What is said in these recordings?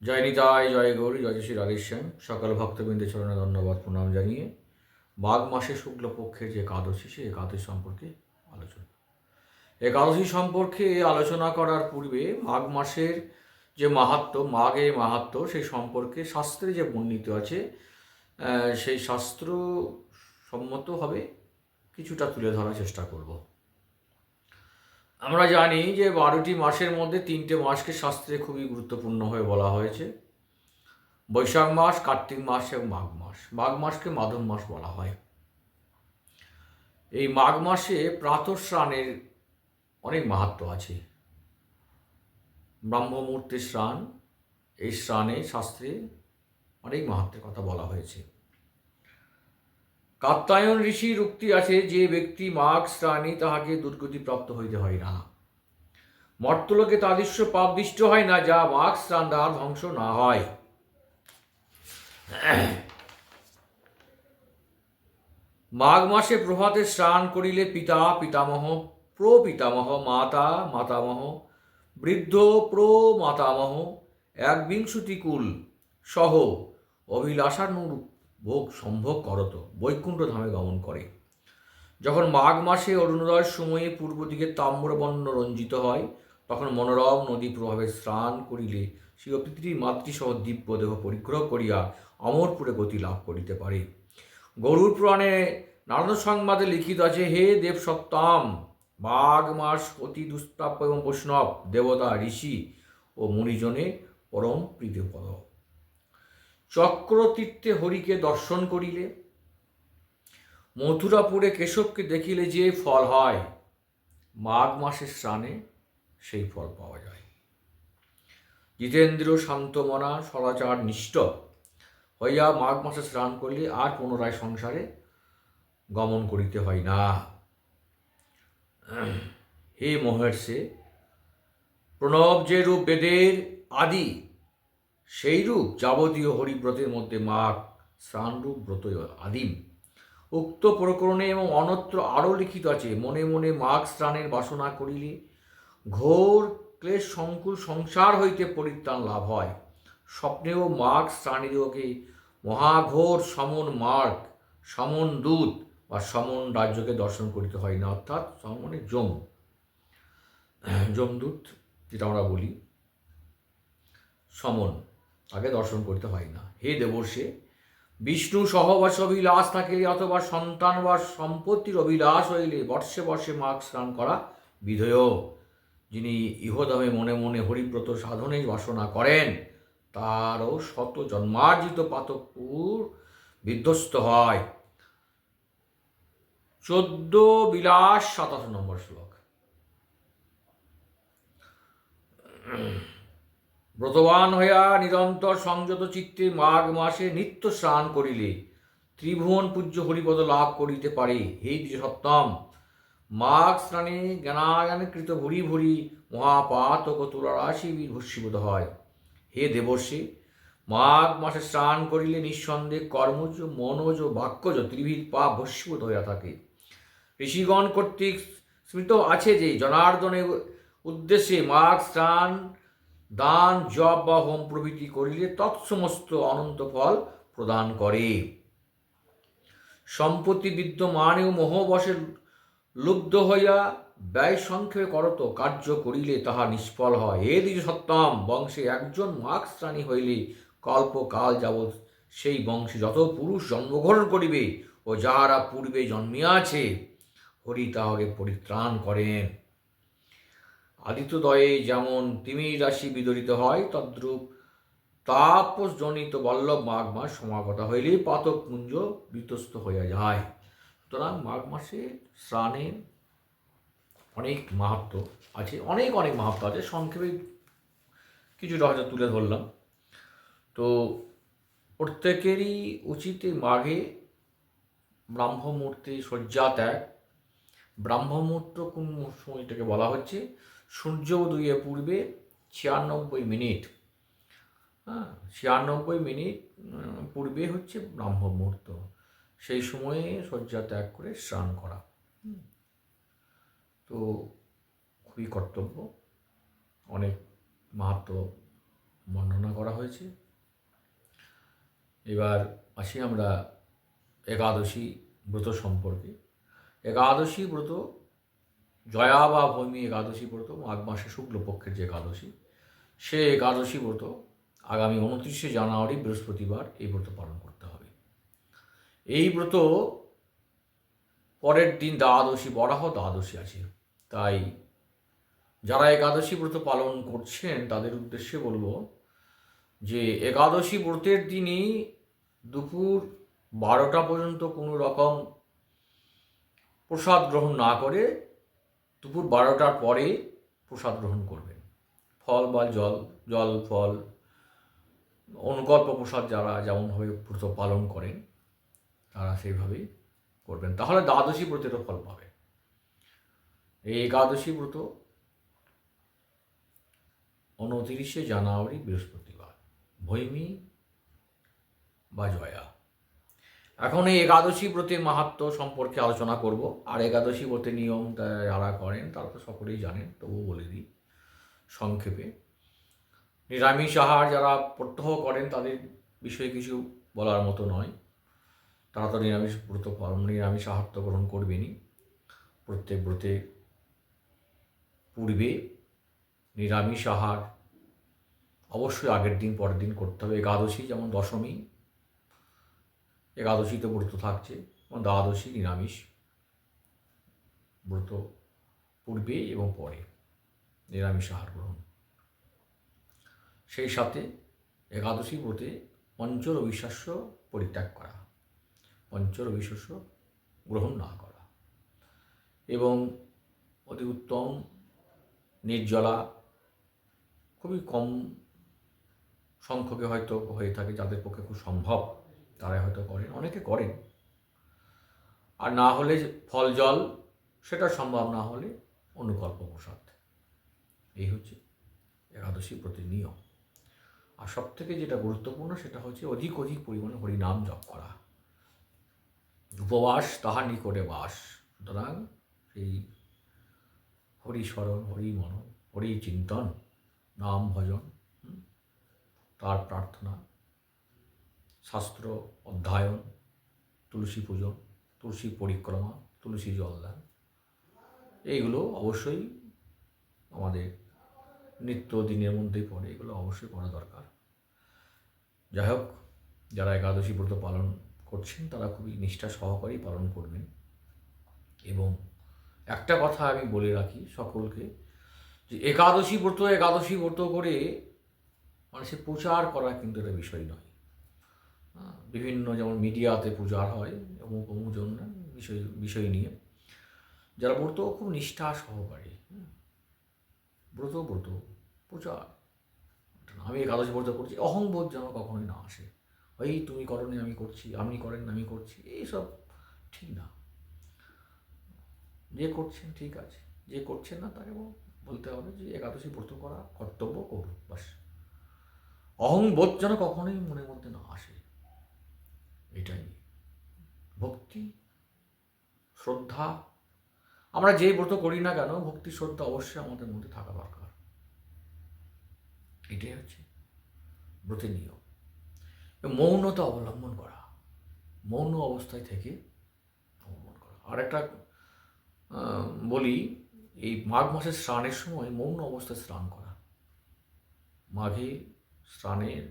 জয় নিতাই, জয় গৌরী, জয় শ্রী রাধেশ্যাম। সকল ভক্তবৃন্দের চরণে ধন্যবাদ প্রণাম জানিয়ে মাঘ মাসে শুক্লপক্ষের যে একাদশী, সেই একাদশী সম্পর্কে আলোচনা। একাদশী সম্পর্কে আলোচনা করার পূর্বে মাঘ মাসের যে মাহাত্ম্য, মাঘের মাহাত্ম্য, সেই সম্পর্কে শাস্ত্রে যে বর্ণিত আছে, সেই শাস্ত্র সম্মতভাবে কিছুটা তুলে ধরার চেষ্টা করব। আমরা জানি যে 12টি মাসের মধ্যে 3টে মাসকে শাস্ত্রে খুবই গুরুত্বপূর্ণ হয়ে বলা হয়েছে: বৈশাখ মাস, কার্তিক মাস এবং মাঘ মাস। মাঘ মাসকে মাধব মাস বলা হয়। এই মাঘ মাসে প্রাতঃস্নানের অনেক মাহাত্ম্য আছে। ব্রাহ্ম মুহূর্তে স্নান, এই স্নানে শাস্ত্রে অনেক মাহাত্ম্যের কথা বলা হয়েছে। কাত্যায়ন ঋষির উক্তি আছে, যে ব্যক্তি মাঘ স্নানে তাহাকে দুর্গতি প্রাপ্ত হইতে হয় না, মর্তলোকে তাদৃশ্য পাপ দৃষ্ট হয় না, যা মাঘ স্নান দ্বারা ধ্বংস না হয়। মাঘ মাসে প্রভাতে স্নান করিলে পিতা পিতামহ, প্রপিতামহ, মাতা মাতামহ, বৃদ্ধ প্রমাতামহ, 1বিংশতি কুল সহ অভিলাষানুরূপ ভোগ সম্ভোগ করত বৈকুণ্ঠ ধামে গমন করে। যখন মাঘ মাসে অরুণোদয়ের সময়ে পূর্ব দিকে তাম্রবর্ণ রঞ্জিত হয়, তখন মনোরম নদী প্রভাবে স্নান করিলে সেই পিতৃমাতৃসহ দিব্য দেহ পরিগ্রহ করিয়া অমরপুরে গতি লাভ করিতে পারে। গরুর পুরাণে নারদ সংবাদে লিখিত আছে, হে দেব সত্তাম, মাঘ মাস অতি দুষ্প্রাপ্য এবং বৈষ্ণব দেবতা, ঋষি ও মুনিজনে পরম প্রীতিপদ। চক্রতীর্থে হরিকে দর্শন করিলে, মথুরাপুরে কেশবকে দেখিলে যে ফল হয়, মাঘ মাসের স্নানে সেই ফল পাওয়া যায়। জিতেন্দ্র শান্তমনা সদাচার নিষ্ঠ হইয়া মাঘ মাসে স্নান করলে আর পুনরায় সংসারে গমন করিতে হয় না। হে মহর্ষে, প্রণব যে রূপ বেদের আদি, সেই রূপ যাবতীয় হরিব্রতের মধ্যে মাঘ স্নানরূপ ব্রত আদিম। উক্ত প্রকরণে এবং অন্যত্র আরও লিখিত আছে, মনে মনে মাঘ স্নানের বাসনা করিলে ঘোর ক্লেশ সংকুল সংসার হইতে পরিত্রাণ লাভ হয়। স্বপ্নেও মাঘ স্নানীদেরকে মহাঘোর সমন মার্গ, সমন দূত বা সমন রাজ্যকে দর্শন করিতে হয় না, অর্থাৎ সমনে যমদূত যেটা আমরা বলি, সমন, তাকে দর্শন করতে হয় না। হে দেবর্ষে, বিষ্ণু সহবাস অভিলাষ থাকিলে অথবা সন্তান বা সম্পত্তির অভিলাষ হইলে বর্ষে বর্ষে মাঘ স্নান করা বিধেয়। যিনি ইহধামে মনে মনে হরিব্রত সাধনে বাসনা করেন, তারও শত জন্মার্জিত পাতকপুর বিধ্বস্ত হয়। 14 বিলাস 27 নম্বর শ্লোক। ব্রতবান হইয়া নিরন্তর সংযত চিত্তে মাঘ মাসে নিত্য স্নান করিলে ত্রিভুবন পূজ্য হরিপদ লাভ করিতে পারে। হে সত্তম, মাঘ স্নানে জ্ঞানায়নকৃত ভুরি ভুরি মহাপাতক তুলারাশি ভস্মীভূত হয়। হে দেবর্ষি, মাঘ মাসে স্নান করিলে নিঃসন্দেহে কর্মজ, মনোজ, বাক্যজ ত্রিবিধ পাপ ভস্মীভূত হইয়া থাকে। ঋষিগণ কর্তৃক স্মৃত আছে যে জনার্দনের উদ্দেশ্যে মাঘ স্নান, দান, জপ বা হোম প্রভৃতি করিলে তৎসমস্ত অনন্ত ফল প্রদান করে। সম্পত্তি বিদ্যমানেও মোহবশে লুব্ধ হইয়া ব্যয় সংক্ষেপে করত কার্য করিলে তাহা নিষ্ফল হয়। এ দ্বিজ সত্তম, বংশে একজন মাঘ স্নানী হইলে কল্পকাল যাবৎ সেই বংশে যত পুরুষ জন্মগ্রহণ করিবে ও যাহারা পূর্বে জন্মিয়াছে, হরি তাহাকে পরিত্রাণ করেন। আদিত্যদয়ে যেমন তিমির রাশি বিদরিত হয়, তদ্রূপ তাপসজনিত বল্লভ মাঘ মাস সমাগত হইলে পাতকপুঞ্জ বিতস্ত হইয়া যায়। সুতরাং মাঘ মাসে স্নানের অনেক মাহাত্ম্য আছে, অনেক মাহাত্ম্য আছে। সংক্ষেপে কিছুটা হয়তো তুলে ধরলাম। তো প্রত্যেকেরই উচিত মাঘে ব্রাহ্ম মুহূর্তে শয্যা ত্যাগ। ব্রাহ্ম মুহূর্ত কোন সময়টাকে বলা হচ্ছে? সূর্য উদয়ের পূর্বে 96 মিনিট, 96 মিনিট পূর্বে হচ্ছে ব্রাহ্ম মুহূর্ত। সেই সময়ে শয্যা ত্যাগ করে স্নান করা তো খুবই কর্তব্য, অনেক মাহাত্ম্য বর্ণনা করা হয়েছে। এবার আসি আমরা একাদশী ব্রত সম্পর্কে। একাদশী ব্রত, জয়া বা ভৈমী একাদশী ব্রত, মাঘ মাসে শুক্লপক্ষের যে একাদশী, সে একাদশী ব্রত আগামী 29শে জানুয়ারি বৃহস্পতিবার এই ব্রত পালন করতে হবে। এই ব্রত পরের দিন দ্বাদশী, বরাহ দ্বাদশী আছে। তাই যারা একাদশী ব্রত পালন করছেন তাদের উদ্দেশ্যে বলবো যে একাদশী ব্রতের দিনই দুপুর 12টা পর্যন্ত কোনো রকম প্রসাদ গ্রহণ না করে দুপুর 12টার পরে প্রসাদ গ্রহণ করবেন। ফল বা জল ফল অনুকল্প প্রসাদ যারা যেমনভাবে ব্রত পালন করেন তারা সেইভাবেই করবেন, তাহলে দ্বাদশী ব্রতেরও ফল পাবে। এই একাদশী ব্রত 29শে জানুয়ারি বৃহস্পতিবার, ভৈমী বা জয়া। এখন এই একাদশী ব্রতের মাহাত্ম্য সম্পর্কে আলোচনা করব। আর একাদশী ব্রতের নিয়ম যারা করেন তারা তো সকলেই জানেন, তবুও বলে দিই সংক্ষেপে। নিরামিষ আহার যারা প্রত্যহ করেন তাদের বিষয়ে কিছু বলার মতো নয়, তারা তো নিরামিষ ব্রত পালন, নিরামিষ আহার তো গ্রহণ করবেনই। প্রত্যেক ব্রতে পূর্বে নিরামিষ আহার অবশ্যই আগের দিন পরের দিন করতে হবে। একাদশী যেমন দশমী একাদশীতে ব্রত থাকছে, এবং দ্বাদশী নিরামিষ ব্রত পূর্বে এবং পরে নিরামিষ আহার গ্রহণ। সেই সাথে একাদশী ব্রতে পঞ্চরবিশস্য পরিত্যাগ করা, পঞ্চরবিশস্য গ্রহণ না করা, এবং অতি উত্তম নির্জলা খুবই কম সংখ্যকে হয়তো হয়ে থাকে, যাদের পক্ষে খুব সম্ভব তারাই হয়তো করেন, অনেকে করেন। আর না হলে ফল জল, সেটা সম্ভব না হলে অনুকল্প প্রসাদ। এই হচ্ছে একাদশী ব্রতের নিয়ম। আর সব থেকে যেটা গুরুত্বপূর্ণ সেটা হচ্ছে অধিক পরিমাণে হরিনাম জপ করা। উপবাস তাহার নিকটে বাস। সুতরাং সেই হরিস্মরণ, হরিমনন, হরি চিন্তন, নাম ভজন, তার প্রার্থনা, শাস্ত্র অধ্যয়ন, তুলসী পূজন, তুলসী পরিক্রমা, তুলসী জলদান, এইগুলো অবশ্যই আমাদের নিত্য দিনের মধ্যেই পড়ে, এগুলো অবশ্যই করা দরকার। যাই হোক, যারা একাদশী ব্রত পালন করছেন তারা খুবই নিষ্ঠা সহকারেই পালন করবেন। এবং একটা কথা আমি বলে রাখি সকলকে, যে একাদশী ব্রত করে মানুষের প্রচার করা কিন্তু একটা বিষয় নয়। বিভিন্ন যেমন মিডিয়াতে প্রচার হয় অমুক জন বিষয় নিয়ে, যারা ব্রত খুব নিষ্ঠা সহকারে ব্রত প্রচার, আমি একাদশী ব্রত করছি, অহংবোধ যেন কখনোই না আসে। ওই তুমি করনি আমি করছি, আপনি করেন আমি করছি, এইসব ঠিক না। যে করছেন ঠিক আছে, যে করছেন না তাকে বলতে হবে যে একাদশী ব্রত করা কর্তব্য, করুন, বাস। অহংবোধ যেন কখনোই মনের মধ্যে না আসে। এটাই ভক্তি শ্রদ্ধা, আমরা যে ব্রত করি না কেন ভক্তি শ্রদ্ধা অবশ্যই আমাদের মধ্যে থাকা দরকার। এটাই হচ্ছে ব্রতের নিয়ম। মৌনতা অবলম্বন করা, মৌন অবস্থায় থেকে অবলম্বন করা। আর একটা বলি, এই মাঘ মাসের স্নানের সময় মৌন অবস্থায় স্নান করা। মাঘে স্নানের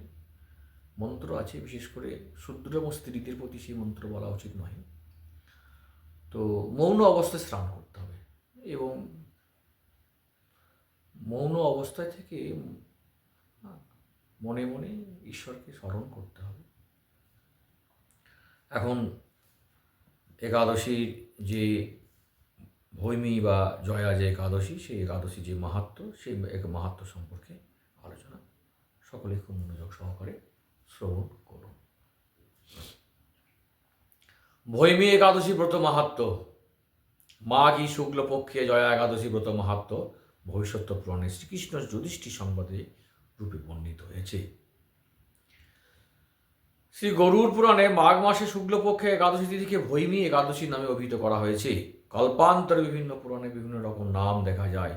মন্ত্র আছে, বিশেষ করে শূদ্র এবং স্ত্রীদের প্রতি সেই মন্ত্র বলা উচিত নয়। তো মৌন অবস্থায় স্নান করতে হবে, এবং মৌন অবস্থায় থেকে মনে মনে ঈশ্বরকে স্মরণ করতে হবে। এখন একাদশীর যে ভৈমী বা জয়া যে একাদশী, সেই একাদশী যে মাহাত্ম্য, সেই মাহাত্ম্য সম্পর্কে আলোচনা সকলে খুব মনোযোগ সহকারে শ্রবণ করুন। ভৈমী একাদশী ব্রত মাহাত্ম্য। মাঘী শুক্লপক্ষে জয়া একাদশী ব্রত মাহাত্ম্য ভবিষ্যৎ পুরাণে শ্রীকৃষ্ণ যুধিষ্ঠির সংবাদে রূপে বর্ণিত হয়েছে। শ্রী গরুড় পুরাণে মাঘ মাসে শুক্লপক্ষে একাদশী তিথিকে ভৈমী একাদশী নামে অভিহিত করা হয়েছে। কল্পান্তরে বিভিন্ন পুরাণে বিভিন্ন রকম নাম দেখা যায়।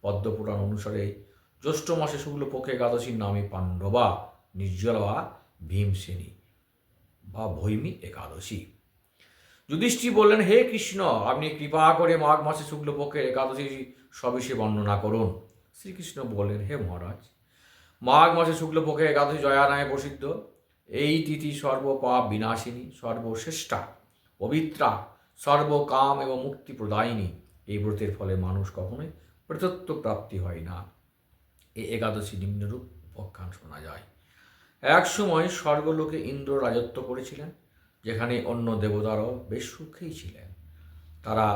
পদ্মপুরাণ অনুসারে জ্যৈষ্ঠ মাসে শুক্লপক্ষে একাদশীর নামে পাণ্ডবা, নির্জলা, ভীমসেনী বা ভৈমী একাদশী। যুধিষ্ঠির বললেন, হে কৃষ্ণ, আপনি কৃপা করে মাঘ মাসে শুক্লপক্ষের একাদশী সবিষে বর্ণনা করুন। শ্রীকৃষ্ণ বললেন, হে মহারাজ, মাঘ মাসে শুক্লপক্ষের একাদশী জয়া নামে প্রসিদ্ধ। এই তিথি সর্বপাপ বিনাশিনী, সর্বশ্রেষ্ঠা, পবিত্রা, সর্বকাম এবং মুক্তি প্রদায়িনী। এই ব্রতের ফলে মানুষ কখনোই প্রতত্ব প্রাপ্তি হয় না। এই একাদশী নিম্নরূপ উপাখ্যান শোনা যায়। এক সময় স্বর্গলোকে ইন্দ্র রাজত্ব করেছিলেন, যেখানে অন্য দেবতারাও বেশ সুখেই ছিলেন। তারা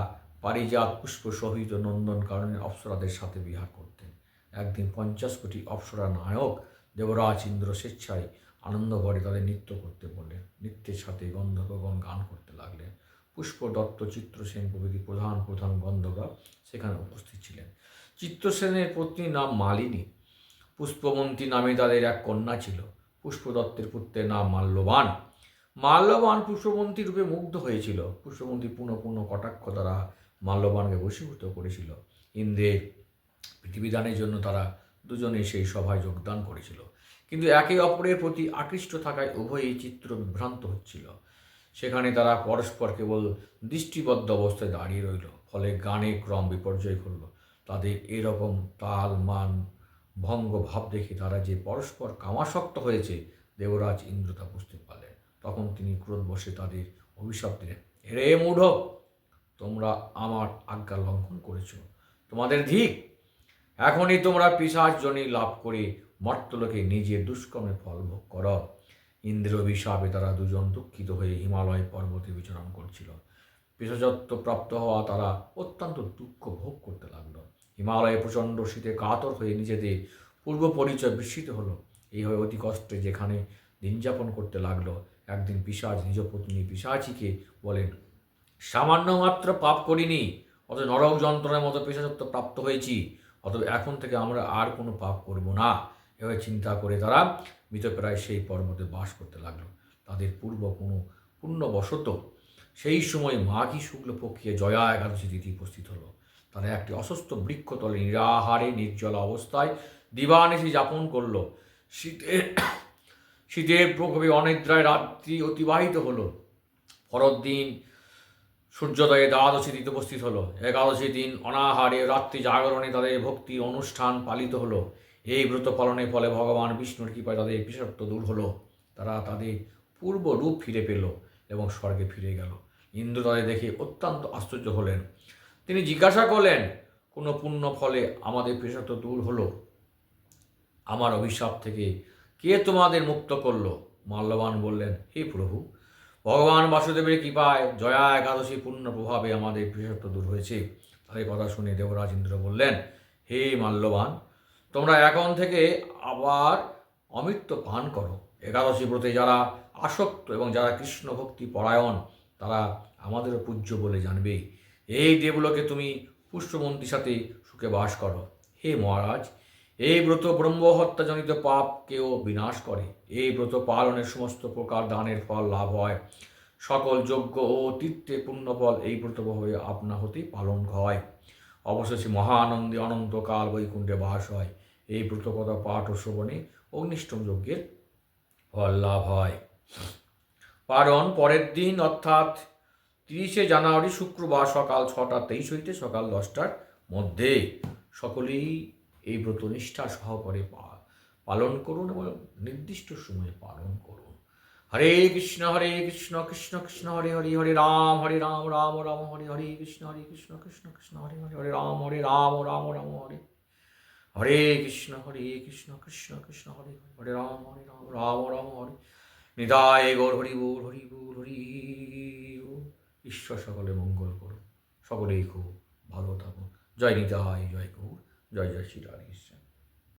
পারিজাত পুষ্প সহিত নন্দন কাননের অপ্সরাদের সাথে বিহার করতেন। একদিন 50 কোটি অপ্সরা নায়ক দেবরাজ ইন্দ্র স্বেচ্ছায় আনন্দ ভরে তাদের নৃত্য করতে বললেন। নৃত্যের সাথে গন্ধর্বগণ গান করতে লাগলেন। পুষ্পদত্ত, চিত্রসেন প্রভৃতি প্রধান প্রধান গন্ধর্বরা সেখানে উপস্থিত ছিলেন। চিত্রসেনের পত্নীর নাম মালিনী। পুষ্পবন্তী নামে তাদের এক কন্যা ছিল। পুষ্পদত্তের পুত্রের নাম মাল্যবান। মাল্যবান পুষ্পবন্তী রূপে মুগ্ধ হয়েছিল। পুষ্পবন্তী পুনঃ পুনঃ কটাক্ষ দ্বারা মাল্যবানকে বশীভূত করেছিল। ইন্দ্রের পৃথিবীদানের জন্য তারা দুজনেই সেই সভায় যোগদান করেছিল, কিন্তু একে অপরের প্রতি আকৃষ্ট থাকায় উভয়ই চিত্র বিভ্রান্ত হচ্ছিল। সেখানে তারা পরস্পর কেবল দৃষ্টিবদ্ধ অবস্থায় দাঁড়িয়ে রইল। ফলে গানে ক্রম বিপর্যয় ঘটল। তাদের এরকম তাল মান ভঙ্গ ভাব দেখে তারা যে পরস্পর কামাসক্ত হয়েছে, দেবরাজ ইন্দ্র তা বুঝতে পারলেন। তখন তিনি ক্রোধবশে তাদের অভিশাপ দিলেন, হে মূঢ়, তোমরা আমার আজ্ঞা লঙ্ঘন করেছ, তোমাদের ধিক। এখনই তোমরা পিশাচ জনি লাভ করে মর্তলোকে নিজের দুষ্কর্মের ফল ভোগ কর। ইন্দ্রের অভিশাপে তারা দুজন দুঃখিত হয়ে হিমালয় পর্বতে বিচরণ করছিল। পিশাচত্ব প্রাপ্ত হওয়া তারা অত্যন্ত দুঃখ ভোগ করতে লাগল। হিমালয়ে প্রচণ্ড শীতে কাতর হয়ে নিজেদের পূর্ব পরিচয় বিস্মৃত হলো। এইভাবে অতি কষ্টে যেখানে দিন যাপন করতে লাগলো। একদিন পিশাচ নিজ পত্নী পিশাচিকে বলেন, সামান্য মাত্র পাপ করিনি, অত নরক যন্ত্রণার মতো পিশাচত্ব প্রাপ্ত হয়েছি, অতএব এখন থেকে আমরা আর কোনো পাপ করব না। এভাবে চিন্তা করে তারা মৃতপ্রায় সেই পর্বতে বাস করতে লাগলো। তাদের পূর্ব কোনো পুণ্যবশত সেই সময় মাঘী শুক্লপক্ষীয় জয়া একাদশী তিথি উপস্থিত হলো। তারা একটি অস্বস্থ বৃক্ষতলে নিরাহারে নির্জল অবস্থায় দিবানিশি যাপন করল। শীতের প্রকোপে অনিদ্রায় রাত্রি অতিবাহিত হলো। পরের দিন সূর্যোদয়ে দ্বাদশী তিথি উপস্থিত হলো। একাদশী দিন অনাহারে রাত্রি জাগরণে তাদের ভক্তি অনুষ্ঠান পালিত হলো। এই ব্রত পালনের ফলে ভগবান বিষ্ণুর কৃপায় তাদের পিশাচত্ব দূর হলো। তারা তাদের পূর্ব রূপ ফিরে পেল এবং স্বর্গে ফিরে গেল। ইন্দ্র তাদের দেখে অত্যন্ত আশ্চর্য হলেন। তিনি জিজ্ঞাসা করলেন, কোনো পুণ্য ফলে আমাদের পিশাচত্ব দূর হলো? আমার অভিশাপ থেকে কে তোমাদের মুক্ত করল? মাল্যবান বললেন, হে প্রভু, ভগবান বাসুদেবের কৃপায় জয়া একাদশী পূর্ণ প্রভাবে আমাদের পিশাচত্ব দূর হয়েছে। তাদের কথা শুনে দেবরাজ ইন্দ্র বললেন, হে মাল্যবান, তোমরা এখন থেকে আবার অমৃত পান করো। একাদশী ব্রতে যারা আসক্ত এবং যারা কৃষ্ণ ভক্তি পরায়ণ, তারা আমাদেরও পূজ্য বলে জানবে। এই দেবলোকে তুমি পুষ্পমন্ত্রীর সাথে সুখে বাস করো। হে মহারাজ, এই ব্রত ব্রহ্মহত্যাজনিত পাপকেও বিনাশ করে। এই ব্রত পালনের সমস্ত প্রকার দানের ফল লাভ হয়। সকল যজ্ঞ ও তীর্থে পুণ্যফল এই ব্রত প্রভাবে আপনা হতেই পালন হয়। অবশেষে মহানন্দে অনন্তকাল বৈকুণ্ঠে বাস হয়। এই ব্রতকথা পাঠ ও শ্রবণে অগ্নিষ্ঠম যজ্ঞের ফল লাভ হয়। পারণ পরের দিন অর্থাৎ 30শে জানুয়ারি শুক্রবার সকাল 6:23 হইতে সকাল 10টার মধ্যে সকলেই এই ব্রত নিষ্ঠা সহকারে পালন করুন এবং নির্দিষ্ট সময়ে পালন করুন। হরে কৃষ্ণ কৃষ্ণ কৃষ্ণ হরে হরে, হরে রাম রাম রাম হরে হরে, কৃষ্ণ কৃষ্ণ কৃষ্ণ হরে হরে, হরে রাম রাম হরে। হরে কৃষ্ণ কৃষ্ণ কৃষ্ণ হরে হরে, রাম রাম হরে। নিতাই গৌর হরি বল হরি বল হরি। ঈশ্বর সকলে মঙ্গল করুন, সকলেই খুব ভালো থাকুন। জয় নিতাই, জয় গৌর, জয় জয় শ্রী রাধে কৃষ্ণ।